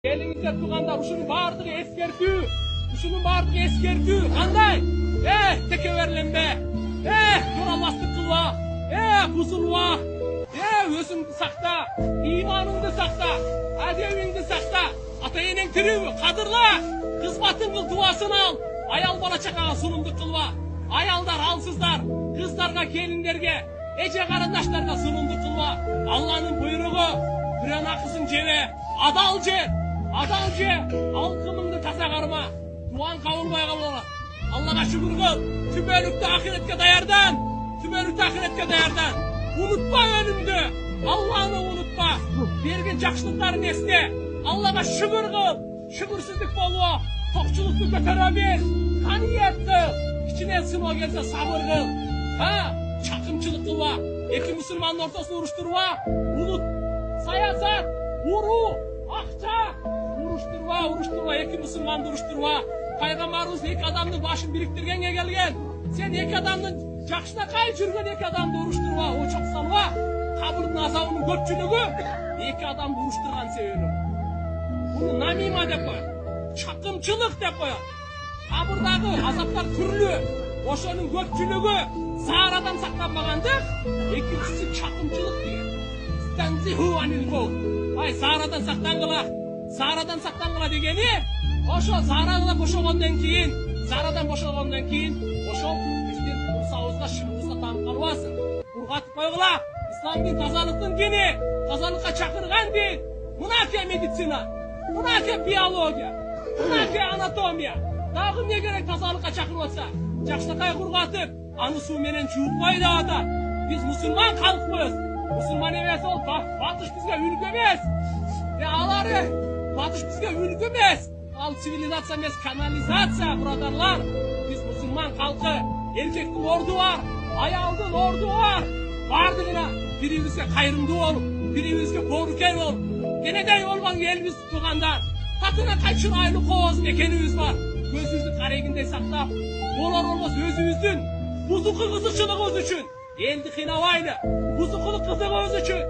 Elingizde turganda uşunun bardыгы eskertүү. Uşunun bardыгы eskertүү. Kандай? Tekeverlenme. Yoralmaslık kılma. Buzulma. Özüңdü sakta. İmanыңды sakta. Adevingdi sakta. Ata-enең тирүү, kadırla. Kızmatın kıl, duasını al. Ayal bala çakağa sunumduk kılma. Ayalдар, алсыздар, kızlarga, kelinlerge, eje karandaşlarga sunumduk kılma. Allah'ın buyruğu, biren akısın jebe, adal je, alkımыңды таза карма. Duan kavulmay kalma. Allah'a şükür kıl. Tümelükte ahiretke dayardan. Unutma önümdü. Allah'ını unutma. Bergen жақшылықтарын esne. Allah'a şükür kıl. Şükürsüzlük bolu. Tokçuluktu götüre bil. Kaniyet kıl. İçine sınava gelse sabır kıl. Çakımçılık kılma. Eki Müslümanın ortasını uruşturma. Unut. Sayasat. Uru. Akça. Uruşturma. Eki Müslümanı uruşturma. Peygamberimiz iki adamın başını biriktirgenge gelgen. Sen iki adamın жақшына kay жүрген екі adamды uruşturma. O çok salva. Kabulun azabının көпчүлүгү iki adamды uruşturgan себебі. Bunu namima деп koyar. Çakımçılık деп koyar. Kabırдағы azaplar türlü. Oşonun көпчүлүгү zaradan saklanmagandык. Ekіншisi çakımçılık деген. Станзиху анил маут. Zaradan сактангыла дегени ошо зарадан бошогондон кийин ошо биздин урсабызга, шымыбызга тамып калбасын. Ургатып койгула. Ислам дин тазалыктын дини, тазалыкка чакырган дин. Мынаке медицина, мынаке биология, мынаке анатомия. Дагы эмне керек тазалыкка чакырып атса? Жакшынакай ургатып, аны суу менен жууп кой деп атат. Биз мусулман калкпыз. Мусулман эмес, ол батыш бизге үлгү эмес. Алары батыш бизге үлгү эмес. Ал цивилизация эмес, канализация, братарлар. Биз мусулман калкы, эркектин орду бар, аялдын орду бар. Бардыгына бирибизге кайрымдуу болуп, бирибизге боорукер болуп, денедей болгон элибиз туугандар. Татына кайчырайлы кооз экенибиз бар. Көзүбүздү карегиндей сактап, болор болбос өзүбүздүн бузуку кызыкчылыгыбыз үчүн элди кыйнабайлы, бузукулук кызыгыбыз үчүн